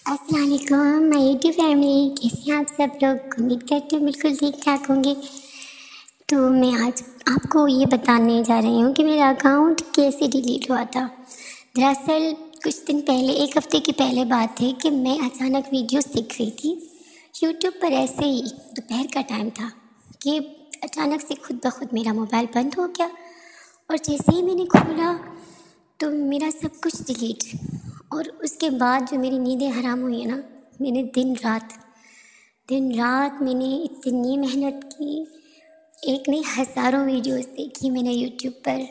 अस्सलाम वालेकुम my YouTube family, कैसे हैं आप सब लोग। उम्मीद करती हूँ बिल्कुल ठीक ठाक होंगे। तो मैं आज आपको ये बताने जा रही हूँ कि मेरा अकाउंट कैसे डिलीट हुआ था। दरअसल कुछ दिन पहले, एक हफ्ते की पहले बात है कि मैं अचानक वीडियोस देख रही थी यूट्यूब पर। ऐसे ही दोपहर का टाइम था कि अचानक से खुद ब खुद मेरा मोबाइल बंद हो गया और जैसे ही मैंने खोला तो मेरा सब कुछ डिलीट। और उसके बाद जो मेरी नींदें हराम हुई है ना, मैंने दिन रात मैंने इतनी मेहनत की, एक नहीं हज़ारों वीडियोस देखी मैंने यूट्यूब पर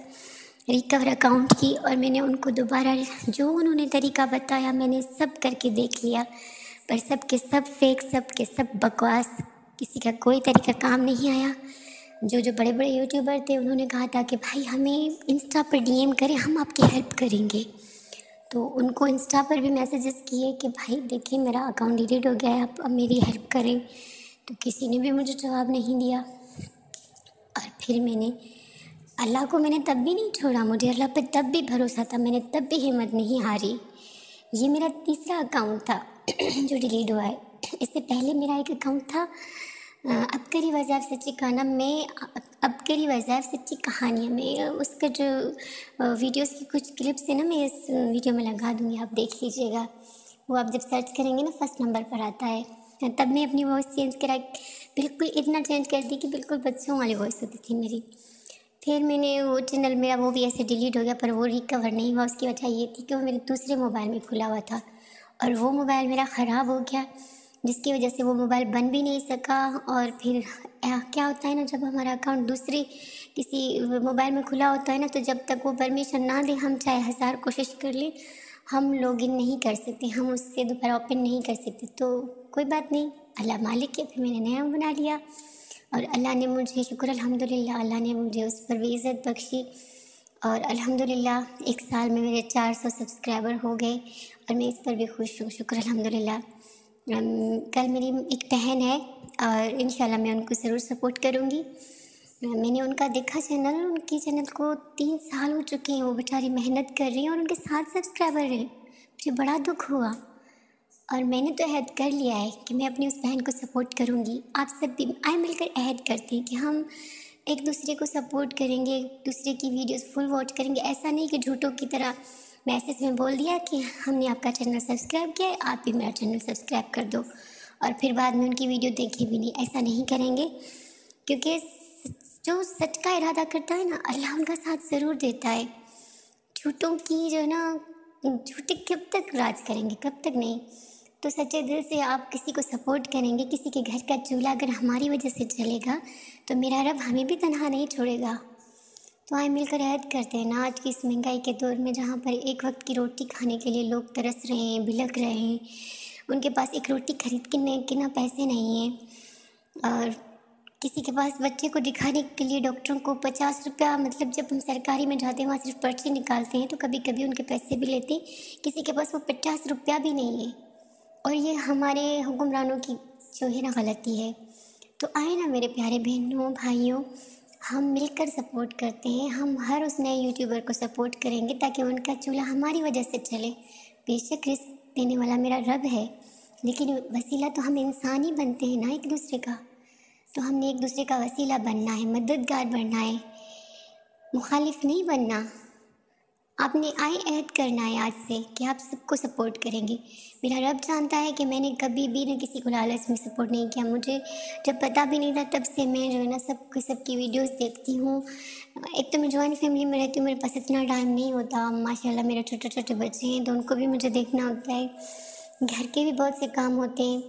रिकवर अकाउंट की, और मैंने उनको दोबारा जो उन्होंने तरीका बताया मैंने सब करके देख लिया। पर सब के सब फेक, सब के सब बकवास, किसी का कोई तरीका काम नहीं आया। जो बड़े बड़े यूट्यूबर थे उन्होंने कहा था कि भाई हमें इंस्टा पर डीएम करें, हम आपकी हेल्प करेंगे। तो उनको इंस्टा पर भी मैसेजेस किए कि भाई देखिए मेरा अकाउंट डिलीट हो गया है, आप अब मेरी हेल्प करें। तो किसी ने भी मुझे जवाब नहीं दिया। और फिर मैंने अल्लाह को मैंने तब भी नहीं छोड़ा, मुझे अल्लाह पर तब भी भरोसा था, मैंने तब भी हिम्मत नहीं हारी। ये मेरा तीसरा अकाउंट था जो डिलीट हुआ है। इससे पहले मेरा एक अकाउंट था अबकरी वज़ाइफ सच्ची कहाना में, अबकरी वज़ाइफ सच्ची कहानियाँ में। उसका जो वीडियोस की कुछ क्लिप्स है ना, मैं इस वीडियो में लगा दूँगी, आप देख लीजिएगा। वो आप जब सर्च करेंगे ना फर्स्ट नंबर पर आता है। तब मैं अपनी वॉइस चेंज करा, बिल्कुल इतना चेंज कर दी कि बिल्कुल बच्चों वाली वॉइस होती थी मेरी। फिर मैंने वो चैनल मेरा वो भी ऐसे डिलीट हो गया, पर वो रिकवर नहीं हुआ। उसकी वजह ये थी कि वो मेरे दूसरे मोबाइल में खुला हुआ था और वो मोबाइल मेरा ख़राब हो गया, जिसकी वजह से वो मोबाइल बन भी नहीं सका। और फिर क्या होता है ना, जब हमारा अकाउंट दूसरे किसी मोबाइल में खुला होता है ना, तो जब तक वो परमिशन ना दे, हम चाहे 1000 कोशिश कर लें, हम लॉगिन नहीं कर सकते, हम उससे दोबारा ओपन नहीं कर सकते। तो कोई बात नहीं, अल्लाह मालिक है। फिर मैंने नया बना लिया और अल्लाह ने मुझे, शुक्र अल्हम्दुलिल्लाह, अल्लाह ने मुझे उस पर भी इज़्ज़त बख्शी। और अल्हम्दुलिल्लाह 1 साल में मेरे 400 सब्सक्राइबर हो गए और मैं इस पर भी खुश हूँ, शुक्र अल्हम्दुलिल्लाह। कल मेरी एक बहन है और इंशाल्लाह मैं उनको ज़रूर सपोर्ट करूँगी। मैंने उनका देखा चैनल, उनके चैनल को 3 साल हो चुके हैं, वो बेचारी मेहनत कर रही हैं और उनके 7 सब्सक्राइबर हैं। मुझे बड़ा दुख हुआ और मैंने तो अहद कर लिया है कि मैं अपनी उस बहन को सपोर्ट करूँगी। आप सब भी आए मिलकर अहद करते हैं कि हम एक दूसरे को सपोर्ट करेंगे, एक दूसरे की वीडियोस फुल वॉच करेंगे। ऐसा नहीं कि झूठों की तरह मैसेज में बोल दिया कि हमने आपका चैनल सब्सक्राइब किया है, आप भी मेरा चैनल सब्सक्राइब कर दो, और फिर बाद में उनकी वीडियो देखी भी नहीं। ऐसा नहीं करेंगे, क्योंकि जो सच का इरादा करता है ना, अल्लाह उनका साथ ज़रूर देता है। झूठों की जो ना, झूठे कब तक राज करेंगे, कब तक नहीं। तो सच्चे दिल से आप किसी को सपोर्ट करेंगे, किसी के घर का चूल्हा अगर हमारी वजह से जलेगा तो मेरा रब हमें भी तनहा नहीं छोड़ेगा। तो आए मिलकर ऐड करते हैं ना, आज की इस महंगाई के दौर में जहाँ पर एक वक्त की रोटी खाने के लिए लोग तरस रहे हैं, बिलख रहे हैं, उनके पास एक रोटी खरीद के ना पैसे नहीं हैं। और किसी के पास बच्चे को दिखाने के लिए डॉक्टरों को 50 रुपया, मतलब जब हम सरकारी में जाते हैं वहाँ सिर्फ पर्ची निकालते हैं तो कभी कभी उनके पैसे भी लेते हैं, किसी के पास वो 50 रुपया भी नहीं है। और ये हमारे हुक्मरानों की जो है ना गलती है। तो आए ना मेरे प्यारे बहनों भाइयों, हम मिलकर सपोर्ट करते हैं। हम हर उस नए यूट्यूबर को सपोर्ट करेंगे ताकि उनका चूल्हा हमारी वजह से चले। बेशक रिस्क देने वाला मेरा रब है, लेकिन वसीला तो हम इंसान ही बनते हैं ना एक दूसरे का। तो हमने एक दूसरे का वसीला बनना है, मददगार बनना है, मुखालिफ नहीं बनना। आपने आए ऐड करना है आज से कि आप सबको सपोर्ट करेंगे। मेरा रब जानता है कि मैंने कभी भी ना किसी को लालच में सपोर्ट नहीं किया। मुझे जब पता भी नहीं था तब से मैं जो है ना सबकी वीडियोस देखती हूँ। एक तो मैं जॉइंट फैमिली में रहती हूँ, मेरे पास इतना टाइम नहीं होता। माशाल्लाह मेरे छोटे छोटे बच्चे हैं तो उनको भी मुझे देखना होता है, घर के भी बहुत से काम होते हैं,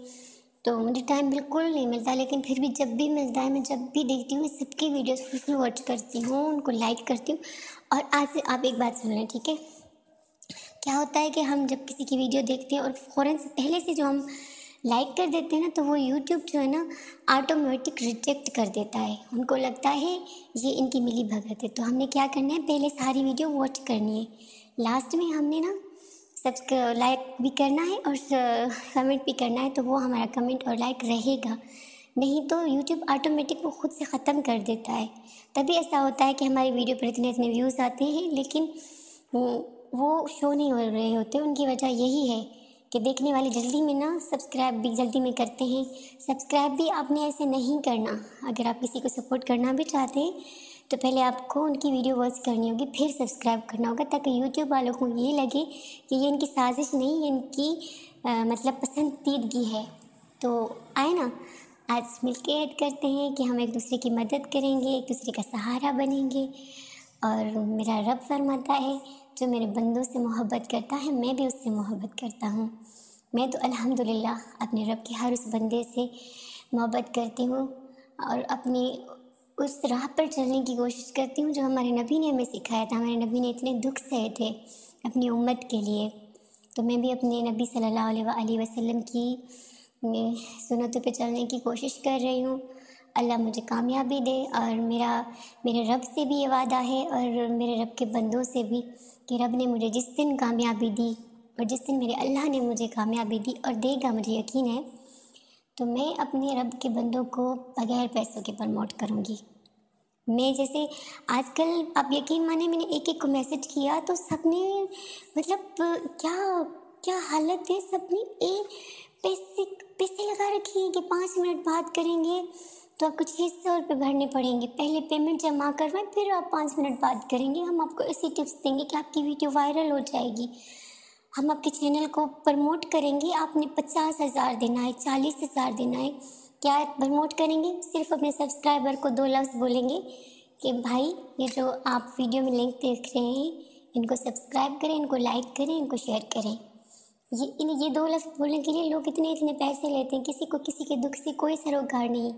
तो मुझे टाइम बिल्कुल नहीं मिलता। लेकिन फिर भी जब भी मिलता है, मैं जब भी देखती हूँ, सबकी वीडियोस फुल वॉच करती हूँ, उनको लाइक करती हूँ। और आज से आप एक बात सुन लें, ठीक है। क्या होता है कि हम जब किसी की वीडियो देखते हैं और फ़ौरन से पहले से जो हम लाइक कर देते हैं ना, तो वो यूट्यूब जो है ना ऑटोमेटिक रिजेक्ट कर देता है। उनको लगता है ये इनकी मिली भगत है। तो हमने क्या करना है, पहले सारी वीडियो वॉच करनी है, लास्ट में हमने ना सब्सक्राइब लाइक भी करना है और कमेंट भी करना है। तो वो हमारा कमेंट और लाइक रहेगा, नहीं तो यूट्यूब ऑटोमेटिक वो खुद से ख़त्म कर देता है। तभी ऐसा होता है कि हमारी वीडियो पर इतने इतने व्यूज़ आते हैं लेकिन वो शो नहीं हो रहे होते। उनकी वजह यही है कि देखने वाले जल्दी में ना सब्सक्राइब भी जल्दी में करते हैं। सब्सक्राइब भी आपने ऐसे नहीं करना। अगर आप किसी को सपोर्ट करना भी चाहते हैं तो पहले आपको उनकी वीडियो वॉच करनी होगी, फिर सब्सक्राइब करना होगा, ताकि यूट्यूब वालों को ये लगे कि ये इनकी साजिश नहीं, ये इनकी मतलब पसंदीदगी है। तो आए ना, आज मिलके ऐड करते हैं कि हम एक दूसरे की मदद करेंगे, एक दूसरे का सहारा बनेंगे। और मेरा रब फरमाता है, जो मेरे बंदों से मोहब्बत करता है मैं भी उससे मोहब्बत करता हूँ। मैं तो अल्हम्दुलिल्लाह अपने रब के हर उस बंदे से मोहब्बत करती हूँ और अपनी उस राह पर चलने की कोशिश करती हूँ जो हमारे नबी ने हमें सिखाया था। हमारे नबी ने इतने दुख सहे थे अपनी उम्मत के लिए, तो मैं भी अपने नबी सल्लल्लाहु अलैहि वसल्लम की सुन्नतों पे चलने की कोशिश कर रही हूँ। अल्लाह मुझे कामयाबी दे और मेरे रब से भी ये वादा है और मेरे रब के बंदों से भी कि रब ने मुझे जिस दिन कामयाबी दी और जिस दिन मेरे अल्लाह ने मुझे कामयाबी दी और देगा, मुझे यकीन है, तो मैं अपने रब के बंदों को बगैर पैसों के प्रमोट करूँगी। मैं जैसे आजकल आप यकीन माने, मैंने एक को मैसेज किया तो सबने मतलब क्या क्या हालत है, सबने पैसे पैसे लगा रखी है कि 5 मिनट बात करेंगे तो आपको 600 रुपये भरने पड़ेंगे, पहले पेमेंट जमा करवाएं फिर आप 5 मिनट बात करेंगे। हम आपको ऐसी टिप्स देंगे कि आपकी वीडियो वायरल हो जाएगी, हम आपके चैनल को प्रमोट करेंगे। आपने 50,000 देना है, 40,000 देना है, क्या प्रमोट करेंगे? सिर्फ अपने सब्सक्राइबर को 2 लफ्ज़ बोलेंगे कि भाई ये जो आप वीडियो में लिंक देख रहे हैं इनको सब्सक्राइब करें, इनको लाइक करें, इनको शेयर करें। ये 2 लफ्ज़ बोलने के लिए लोग इतने पैसे लेते हैं। किसी के दुख से कोई सरोकार नहीं।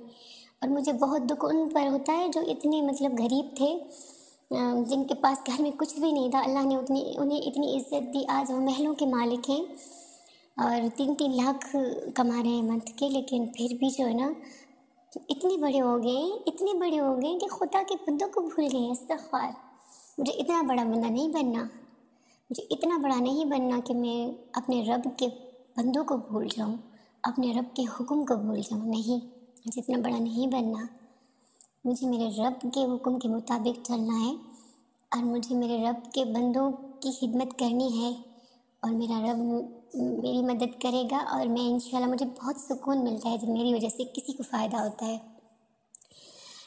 और मुझे बहुत दुख उन पर होता है जो इतने मतलब गरीब थे, जिनके पास घर में कुछ भी नहीं था। अल्लाह ने उन्हें इतनी इज्जत दी, आज वो महलों के मालिक हैं और 3-3 लाख कमा रहे हैं मंथ के, लेकिन फिर भी जो है ना इतने बड़े हो गए कि खुदा के बंदों को भूल गए। इस्तग़फ़ार। मुझे इतना बड़ा बंदा नहीं बनना, मुझे इतना बड़ा नहीं बनना कि मैं अपने रब के बंदों को भूल जाऊँ, अपने रब के हुक्म को भूल जाऊँ। नहीं, मुझे इतना बड़ा नहीं बनना। मुझे मेरे रब के हुक्म के मुताबिक चलना है और मुझे मेरे रब के बंदों की खिदमत करनी है और मेरा रब मेरी मदद करेगा। और मैं इंशाल्लाह, मुझे बहुत सुकून मिलता है जब मेरी वजह से किसी को फ़ायदा होता है।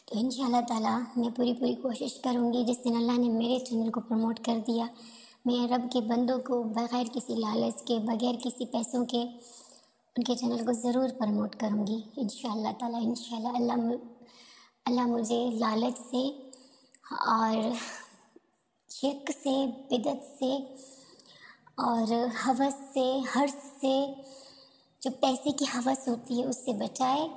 तो इंशाल्लाह ताला मैं पूरी कोशिश करूँगी, जिस दिन अल्लाह ने मेरे चैनल को प्रमोट कर दिया, मैं रब के बंदों को बग़ैर किसी लालच के, बग़ैर किसी पैसों के उनके चैनल को ज़रूर प्रमोट करूँगी इंशाल्लाह ताला। इंशाल्लाह अल्लाह मुझे लालच से और शिर्क से, बिदअत से और हवस से, हर्ष से, जो पैसे की हवस होती है उससे बचाए।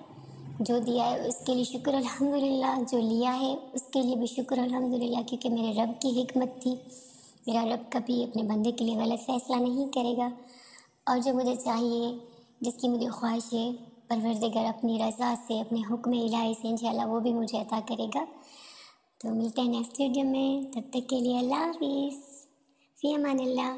जो दिया है उसके लिए शुक्र अल्हम्दुलिल्लाह, जो लिया है उसके लिए भी शुक्र अल्हम्दुलिल्लाह, क्योंकि मेरे रब की हिकमत थी। मेरा रब कभी अपने बंदे के लिए गलत फ़ैसला नहीं करेगा और जो मुझे चाहिए, जिसकी मुझे ख्वाहिश है, परवरदिगार अपनी रज़ा से, अपने हुक्म इलाही से इंशाल्लाह वो भी मुझे अता करेगा। तो मिलते हैं नेक्स्ट वीडियो में, तब तक के लिए अल्लाह हाफ़िज़, फ़ी अमानिल्लाह।